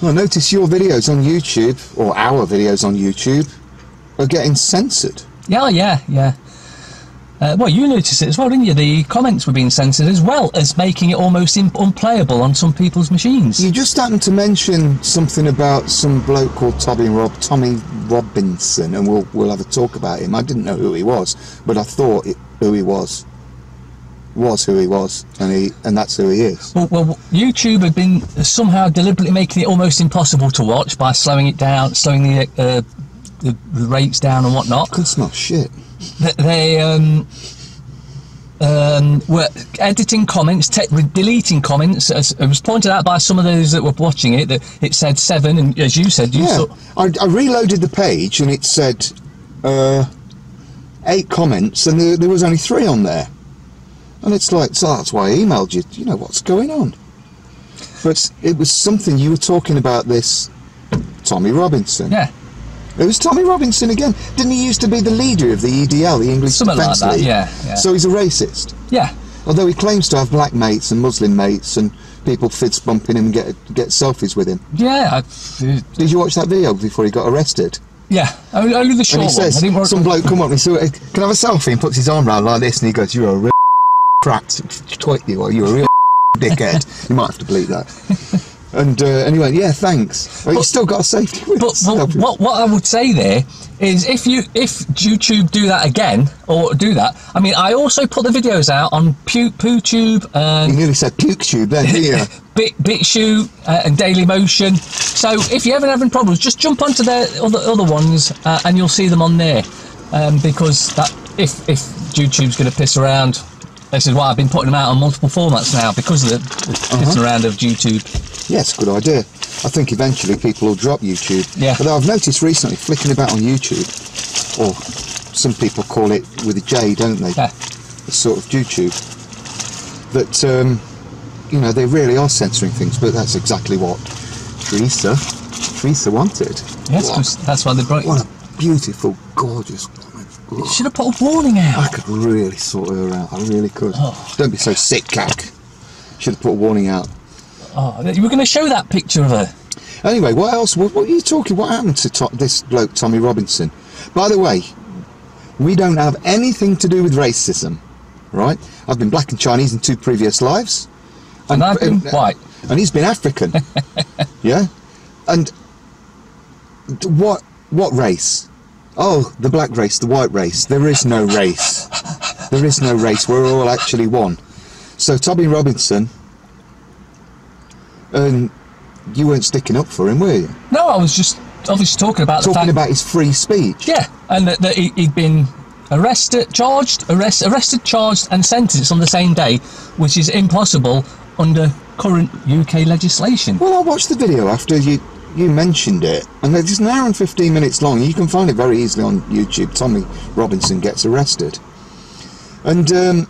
Well, notice your videos on YouTube, or our videos on YouTube, are getting censored. Yeah. Well, you noticed it as well, didn't you? The comments were being censored, as well as making it almost unplayable on some people's machines. You just happened to mention something about some bloke called Tommy Robinson, and we'll have a talk about him. I didn't know who he was, but I thought who he was who he was, and that's who he is. Well, YouTube had been somehow deliberately making it almost impossible to watch by slowing it down, slowing the rates down and whatnot. Could smell shit. They were editing comments, deleting comments. As it was pointed out by some of those that were watching it, that it said 7, and as you said, I reloaded the page and it said 8 comments, and there was only 3 on there. And it's like, so that's why I emailed you. You know what's going on? But it was something you were talking about. This Tommy Robinson. Yeah. It was Tommy Robinson again. Didn't he used to be the leader of the EDL, the English Defence League? Yeah. So he's a racist. Yeah. Although he claims to have black mates and Muslim mates, and people fist bumping him and get selfies with him. Yeah. Did you watch that video before he got arrested? Yeah. Only the short one. And he says, some bloke come up and says, "Can I have a selfie?" and puts his arm around like this, and he goes, "You're a real cracked twit, you are. You're a real dickhead." You might have to bleep that. And anyway, yeah, thanks. Well, you still got a safety with But what I would say there is, if YouTube do that again, or do that, I mean, I also put the videos out on PewTube and... You nearly said PewTube then, didn't you? BitChute and Dailymotion. So if you're ever having problems, just jump onto their other ones and you'll see them on there. Because that if YouTube's going to piss around, this is why I've been putting them out on multiple formats now, because of the pissing around of YouTube. Yes, good idea. I think eventually people will drop YouTube. Yeah. Although I've noticed recently, flicking about on YouTube, or some people call it with a J, don't they? Yeah. It's sort of YouTube. That, you know, they really are censoring things, but that's exactly what Teresa wanted. Yes, because that's why they brought you. What a beautiful, gorgeous woman. You should have put a warning out. I could really sort her out. I really could. Oh. Don't be so sick, KaK. Should have put a warning out. Oh, you were going to show that picture of her. Anyway, what else? What are you talking? What happened to this bloke, Tommy Robinson? By the way, we don't have anything to do with racism, right? I've been black and Chinese in 2 previous lives. And I've been white. And he's been African. Yeah? And what race? Oh, the black race, the white race. There is no race. There is no race. We're all actually one. So Tommy Robinson, and you weren't sticking up for him, were you? No, I was just obviously talking about about his free speech. Yeah, and that he'd been arrested, charged, and sentenced on the same day, which is impossible under current UK legislation. Well, I watched the video after you mentioned it, and it's an hour and 15 minutes long. You can find it very easily on YouTube. Tommy Robinson gets arrested, and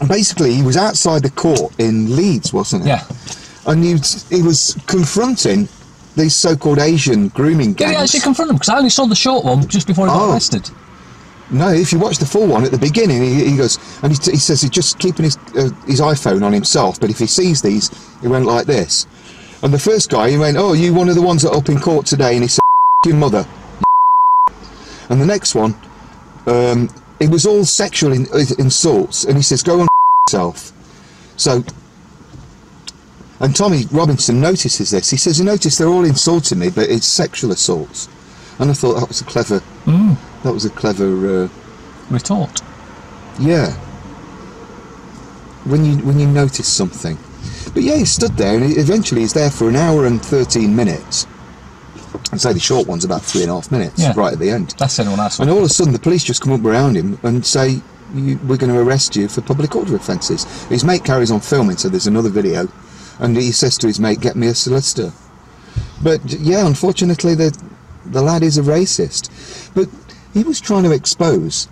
basically he was outside the court in Leeds, wasn't it? Yeah. And he was confronting these so-called Asian grooming gangs. Did he actually confront them? Because I only saw the short one just before he got arrested. No, if you watch the full one at the beginning, he goes, and he says he's just keeping his iPhone on himself, but if he sees these, he went like this. And the first guy, he went, "Oh, you one of the ones that are up in court today?" And he said, "Your mother." And the next one, it was all sexual insults, and he says, "Go on yourself." So, and Tommy Robinson notices this. He says, "You notice they're all insulting me, but it's sexual assaults." And I thought that was a clever. That was a clever retort. Yeah. When you notice something, but yeah, he stood there, and eventually he's there for an hour and 13 minutes. I'd say the short one's about 3.5 minutes, right at the end. That's anyone else. And all of a sudden, the police just come up around him and say, "We're going to arrest you for public order offences." His mate carries on filming, so there's another video, and he says to his mate, "Get me a solicitor." But yeah, unfortunately, the lad is a racist. But he was trying to expose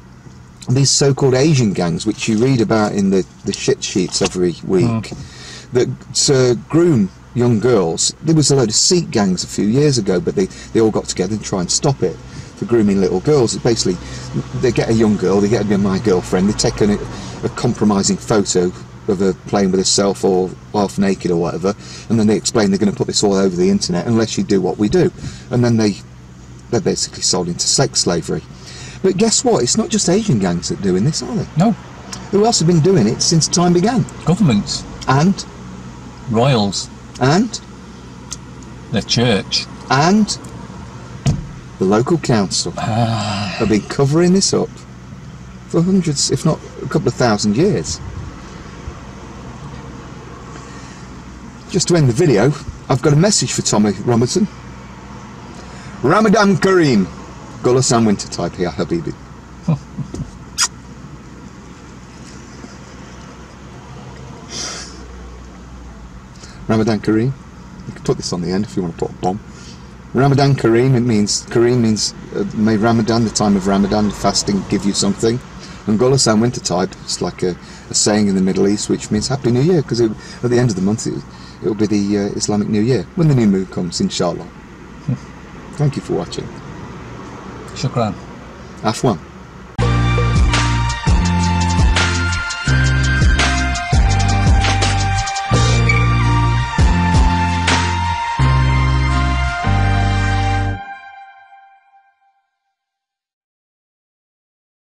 these so-called Asian gangs, which you read about in the shit sheets every week, that groom young girls. There was a load of Sikh gangs a few years ago, but they all got together and try and stop it for grooming little girls. It basically, they get a young girl, they get to be my girlfriend, they take a compromising photo of her playing with herself or half naked or whatever, and then they explain they're going to put this all over the internet unless you do what we do, and then they're basically sold into sex slavery. But guess what? It's not just Asian gangs that are doing this, are they? No. Who else have been doing it since time began? Governments. And? Royals. And? The church. And? The local council have been covering this up for hundreds, if not a couple of thousand years. Just to end the video, I've got a message for Tommy Robinson. Ramadan Kareem. Gulasan winter type here, Habibi. Ramadan Kareem. You can put this on the end if you want to put a bomb. Ramadan Kareem, Kareem means may Ramadan, the time of Ramadan, fasting, give you something. And Gulasan winter type, it's like a saying in the Middle East which means Happy New Year, because at the end of the month it will be the Islamic New Year, when the new moon comes, inshallah. Thank you for watching. Shukran. Afwan.